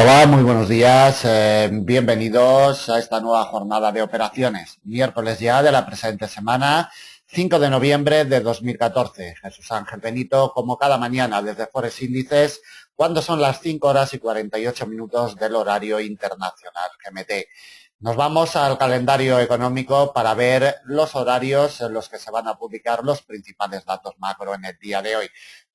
Hola, muy buenos días. Bienvenidos a esta nueva jornada de operaciones. Miércoles ya de la presente semana, 5 de noviembre de 2014. Jesús Ángel Benito, como cada mañana desde Forex Índices, cuando son las 5 horas y 48 minutos del horario internacional GMT. Nos vamos al calendario económico para ver los horarios en los que se van a publicar los principales datos macro en el día de hoy.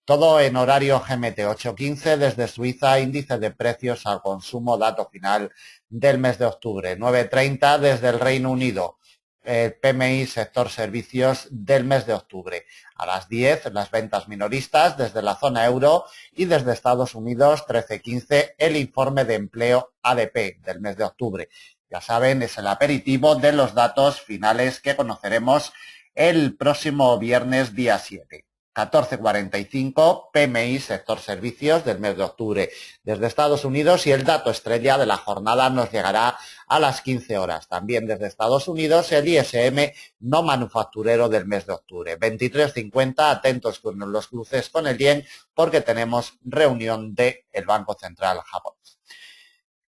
Todo en horario GMT 8:15 desde Suiza, índice de precios al consumo, dato final del mes de octubre. 9:30 desde el Reino Unido, el PMI sector servicios del mes de octubre. A las 10 las ventas minoristas desde la zona euro y desde Estados Unidos 13:15 el informe de empleo ADP del mes de octubre. Ya saben, es el aperitivo de los datos finales que conoceremos el próximo viernes día 7. 14:45, PMI sector servicios del mes de octubre desde Estados Unidos y el dato estrella de la jornada nos llegará a las 15 horas. También desde Estados Unidos el ISM no manufacturero del mes de octubre. 23:50, atentos con los cruces con el yen porque tenemos reunión del Banco Central japonés.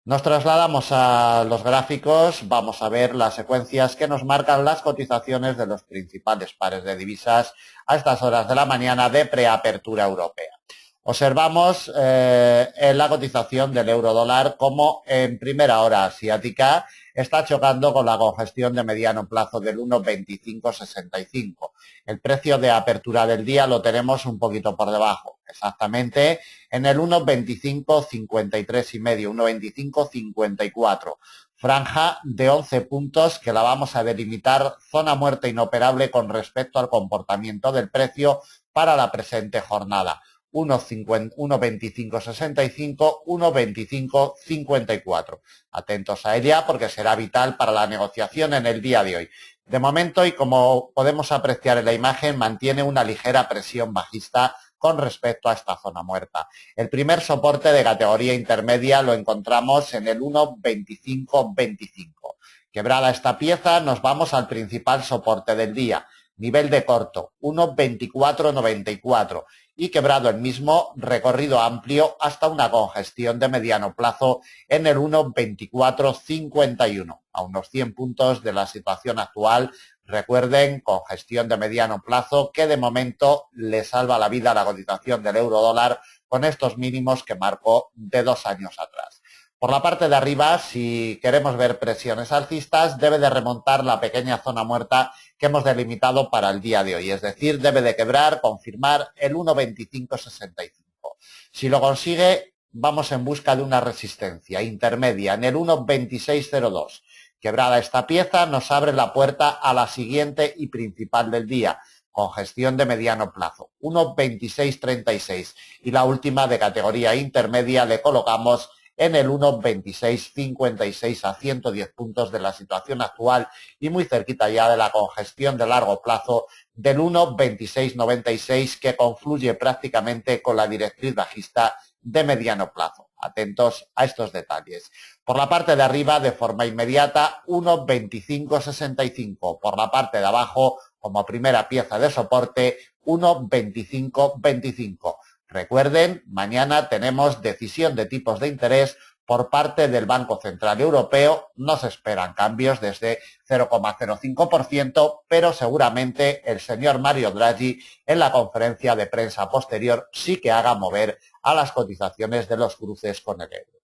Nos trasladamos a los gráficos, vamos a ver las secuencias que nos marcan las cotizaciones de los principales pares de divisas a estas horas de la mañana de preapertura europea. Observamos en la cotización del euro dólar como en primera hora asiática está chocando con la congestión de mediano plazo del 1,2565. El precio de apertura del día lo tenemos un poquito por debajo, exactamente en el 1,2553 y medio, 1,2554. Franja de 11 puntos que la vamos a delimitar zona muerta inoperable con respecto al comportamiento del precio para la presente jornada. 1,2565, 1,2554. Atentos a ella porque será vital para la negociación en el día de hoy. De momento, y como podemos apreciar en la imagen, mantiene una ligera presión bajista con respecto a esta zona muerta. El primer soporte de categoría intermedia lo encontramos en el 1,2525. Quebrada esta pieza, nos vamos al principal soporte del día. Nivel de corto, 1,2494 y quebrado el mismo, recorrido amplio hasta una congestión de mediano plazo en el 1,2451, a unos 100 puntos de la situación actual. Recuerden, congestión de mediano plazo que de momento le salva la vida a la cotización del euro dólar con estos mínimos que marcó de 2 años atrás. Por la parte de arriba, si queremos ver presiones alcistas, debe de remontar la pequeña zona muerta que hemos delimitado para el día de hoy. Es decir, debe de quebrar, confirmar el 1,2565. Si lo consigue, vamos en busca de una resistencia intermedia en el 1,2602. Quebrada esta pieza, nos abre la puerta a la siguiente y principal del día, congestión de mediano plazo, 1,2636. Y la última de categoría intermedia le colocamos en el 1,2656 a 110 puntos de la situación actual y muy cerquita ya de la congestión de largo plazo del 1,2696 que confluye prácticamente con la directriz bajista de mediano plazo. Atentos a estos detalles. Por la parte de arriba, de forma inmediata, 1,2565. Por la parte de abajo, como primera pieza de soporte, 1,2525. Recuerden, mañana tenemos decisión de tipos de interés por parte del Banco Central Europeo. No se esperan cambios desde 0,05%, pero seguramente el señor Mario Draghi en la conferencia de prensa posterior sí que haga mover a las cotizaciones de los cruces con el euro.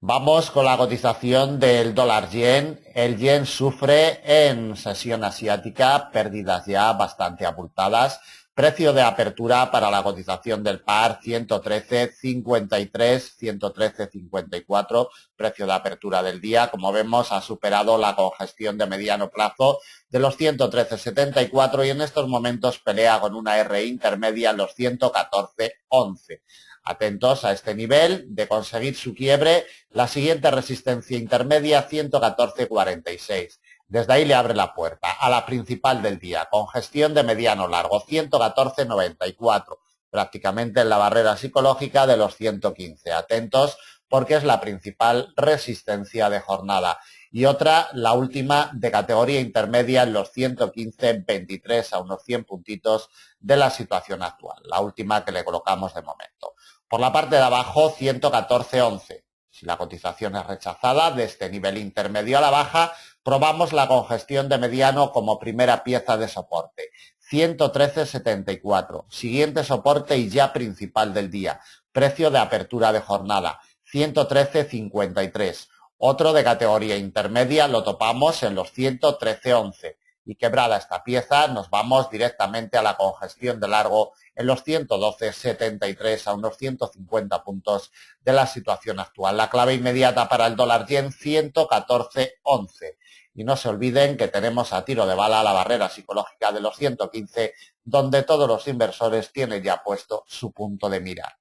Vamos con la cotización del dólar yen. El yen sufre en sesión asiática pérdidas ya bastante abultadas. Precio de apertura para la cotización del par 113.53, 113.54. Precio de apertura del día, como vemos, ha superado la congestión de mediano plazo de los 113.74 y en estos momentos pelea con una R intermedia en los 114.11. Atentos a este nivel, de conseguir su quiebre, la siguiente resistencia intermedia 114.46. Desde ahí le abre la puerta a la principal del día, congestión de mediano largo, 114.94, prácticamente en la barrera psicológica de los 115. Atentos porque es la principal resistencia de jornada. y otra, la última, de categoría intermedia en los 115.23 a unos 100 puntitos de la situación actual, la última que le colocamos de momento. Por la parte de abajo, 114.11. Si la cotización es rechazada de este nivel intermedio a la baja, probamos la congestión de mediano como primera pieza de soporte. 113.74. Siguiente soporte y ya principal del día. Precio de apertura de jornada. 113.53. Otro de categoría intermedia lo topamos en los 113.11. Y quebrada esta pieza, nos vamos directamente a la congestión de largo en los 112.73 a unos 150 puntos de la situación actual. La clave inmediata para el dólar yen, 114.11. Y no se olviden que tenemos a tiro de bala la barrera psicológica de los 115, donde todos los inversores tienen ya puesto su punto de mira.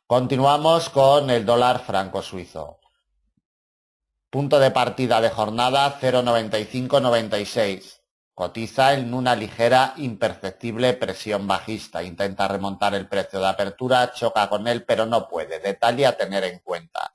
Continuamos con el dólar franco suizo. Punto de partida de jornada 0,9596. Cotiza en una ligera imperceptible presión bajista. Intenta remontar el precio de apertura, choca con él, pero no puede. Detalle a tener en cuenta.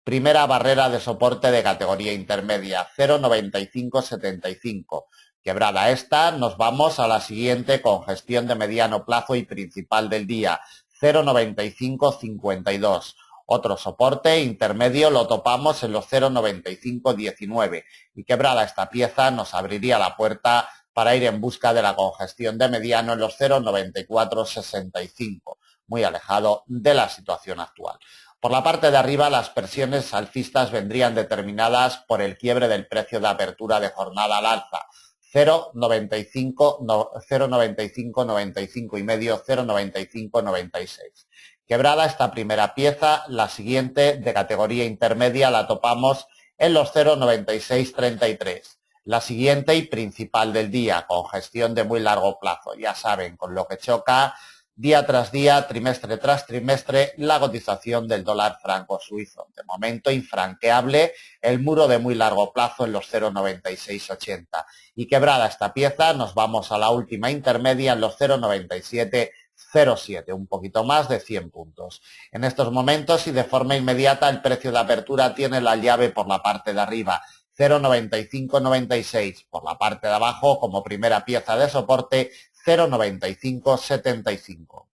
Primera barrera de soporte de categoría intermedia, 0,9575. Quebrada esta, nos vamos a la siguiente congestión de mediano plazo y principal del día, 0,9552. Otro soporte intermedio lo topamos en los 0,9519 y quebrada esta pieza nos abriría la puerta para ir en busca de la congestión de mediano en los 0,9465, muy alejado de la situación actual. Por la parte de arriba, las presiones alcistas vendrían determinadas por el quiebre del precio de apertura de jornada al alza, 0,9595 y medio, 0,9596. Quebrada esta primera pieza, la siguiente de categoría intermedia la topamos en los 0,9633. La siguiente y principal del día, congestión de muy largo plazo, ya saben, con lo que choca día tras día, trimestre tras trimestre, la cotización del dólar franco suizo. De momento, infranqueable el muro de muy largo plazo en los 0,9680. Y quebrada esta pieza, nos vamos a la última intermedia en los 0,9707, un poquito más de 100 puntos. En estos momentos y de forma inmediata, el precio de apertura tiene la llave por la parte de arriba, 0,9596, por la parte de abajo como primera pieza de soporte, 0,9575.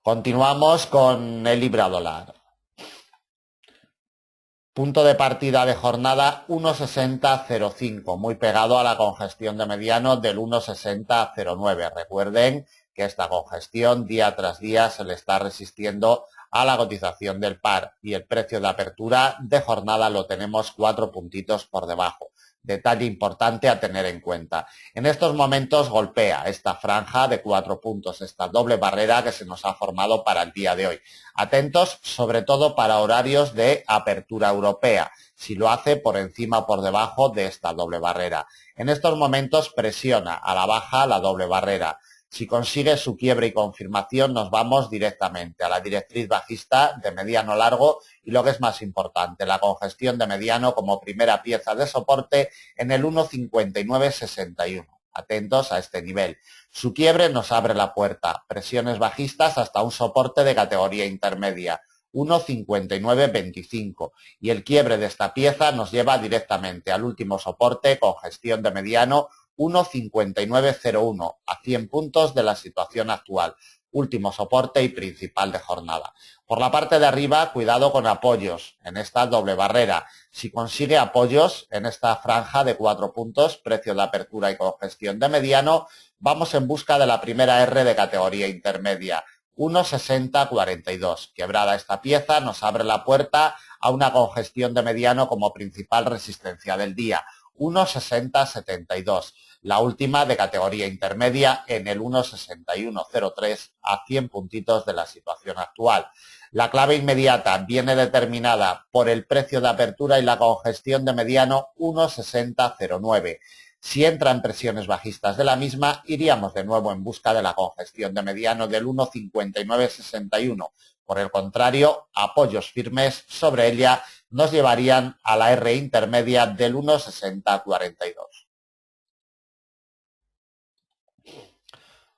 Continuamos con el libra dólar. Punto de partida de jornada 1,6005, muy pegado a la congestión de mediano del 1,6009. Recuerden que esta congestión día tras día se le está resistiendo a la cotización del par y el precio de apertura de jornada lo tenemos 4 puntitos por debajo. Detalle importante a tener en cuenta. En estos momentos golpea esta franja de 4 puntos, esta doble barrera que se nos ha formado para el día de hoy. Atentos sobre todo para horarios de apertura europea, si lo hace por encima o por debajo de esta doble barrera. En estos momentos presiona a la baja la doble barrera. Si consigue su quiebre y confirmación, nos vamos directamente a la directriz bajista de mediano largo y lo que es más importante, la congestión de mediano como primera pieza de soporte en el 1,5961. Atentos a este nivel. Su quiebre nos abre la puerta, presiones bajistas hasta un soporte de categoría intermedia, 1,5925, y el quiebre de esta pieza nos lleva directamente al último soporte, congestión de mediano, 1,5901, a 100 puntos de la situación actual, último soporte y principal de jornada. Por la parte de arriba, cuidado con apoyos en esta doble barrera. Si consigue apoyos en esta franja de 4 puntos, precio de apertura y congestión de mediano, vamos en busca de la primera R de categoría intermedia, 1,6042. Quebrada esta pieza, nos abre la puerta a una congestión de mediano como principal resistencia del día, 1,6072. La última de categoría intermedia en el 1,6103 a 100 puntitos de la situación actual. La clave inmediata viene determinada por el precio de apertura y la congestión de mediano 1,6009. Si entra en presiones bajistas de la misma, iríamos de nuevo en busca de la congestión de mediano del 1,5961. Por el contrario, apoyos firmes sobre ella nos llevarían a la R intermedia del 1,6042.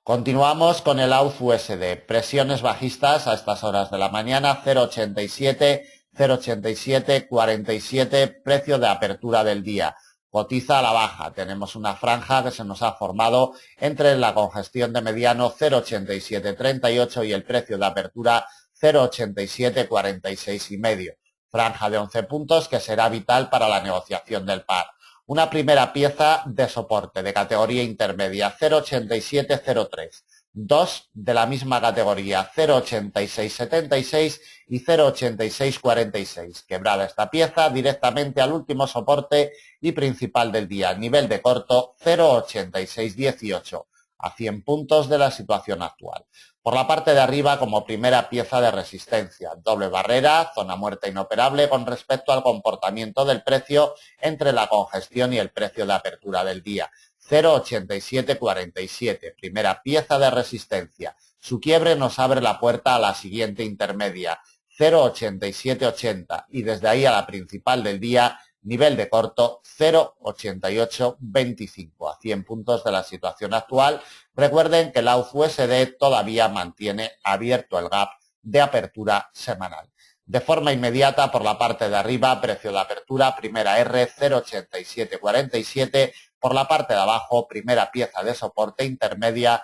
Continuamos con el AUD USD. Presiones bajistas a estas horas de la mañana, 0,87, 0,87, 47, precio de apertura del día. Cotiza a la baja. Tenemos una franja que se nos ha formado entre la congestión de mediano 0,8738 y el precio de apertura 0,8746 y medio. Franja de 11 puntos que será vital para la negociación del par. Una primera pieza de soporte de categoría intermedia 0,8703. Dos de la misma categoría 0,8676 y 0,8646. Quebrada esta pieza directamente al último soporte y principal del día. Nivel de corto 0,8618 a 100 puntos de la situación actual. Por la parte de arriba como primera pieza de resistencia, doble barrera, zona muerta inoperable con respecto al comportamiento del precio entre la congestión y el precio de apertura del día. 0,8747, primera pieza de resistencia. Su quiebre nos abre la puerta a la siguiente intermedia, 0,8780 y desde ahí a la principal del día, nivel de corto 0,8825 a 100 puntos de la situación actual. Recuerden que la USD todavía mantiene abierto el gap de apertura semanal. De forma inmediata, por la parte de arriba, precio de apertura, primera R 0,8747, por la parte de abajo, primera pieza de soporte intermedia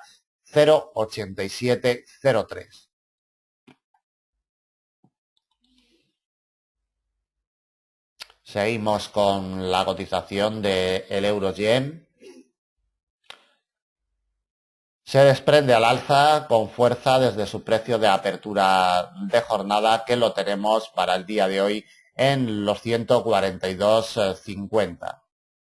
0,8703. Seguimos con la cotización del euro-yen. Se desprende al alza con fuerza desde su precio de apertura de jornada, que lo tenemos para el día de hoy en los 142,50.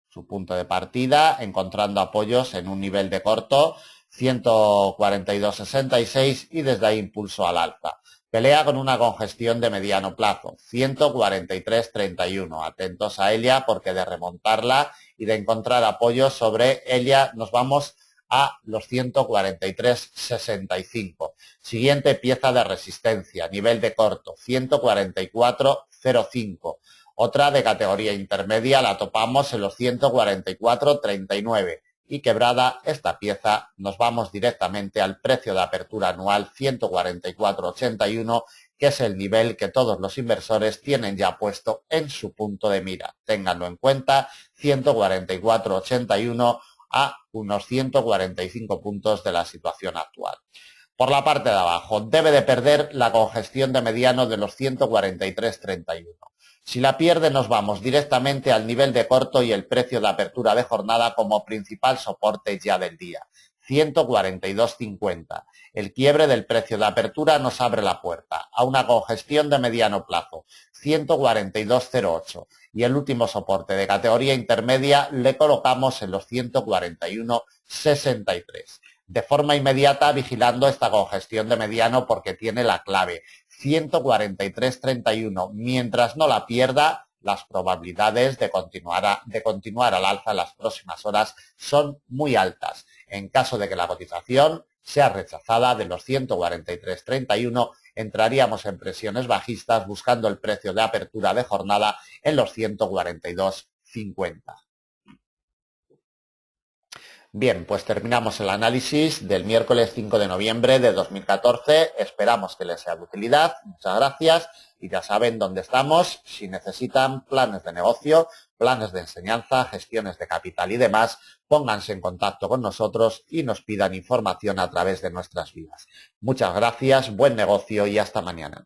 Su punto de partida, encontrando apoyos en un nivel de corto 142,66 y desde ahí impulso al alza. Pelea con una congestión de mediano plazo, 143,31. Atentos a ella porque de remontarla y de encontrar apoyo sobre ella nos vamos a los 143,65. Siguiente pieza de resistencia, nivel de corto, 144,05. Otra de categoría intermedia la topamos en los 144,39. Y quebrada esta pieza nos vamos directamente al precio de apertura anual 144,81, que es el nivel que todos los inversores tienen ya puesto en su punto de mira. Ténganlo en cuenta, 144,81 a unos 145 puntos de la situación actual. Por la parte de abajo, debe de perder la congestión de mediano de los 143,31. Si la pierde nos vamos directamente al nivel de corto y el precio de apertura de jornada como principal soporte ya del día, 142,50. El quiebre del precio de apertura nos abre la puerta a una congestión de mediano plazo, 142,08. Y el último soporte de categoría intermedia le colocamos en los 141,63. De forma inmediata vigilando esta congestión de mediano porque tiene la clave 143,31. Mientras no la pierda, las probabilidades de continuar al alza en las próximas horas son muy altas. En caso de que la cotización sea rechazada de los 143,31, entraríamos en presiones bajistas buscando el precio de apertura de jornada en los 142,50. Bien, pues terminamos el análisis del miércoles 5 de noviembre de 2014. Esperamos que les sea de utilidad. Muchas gracias. Y ya saben dónde estamos. Si necesitan planes de negocio, planes de enseñanza, gestiones de capital y demás, pónganse en contacto con nosotros y nos pidan información a través de nuestras vías. Muchas gracias, buen negocio y hasta mañana.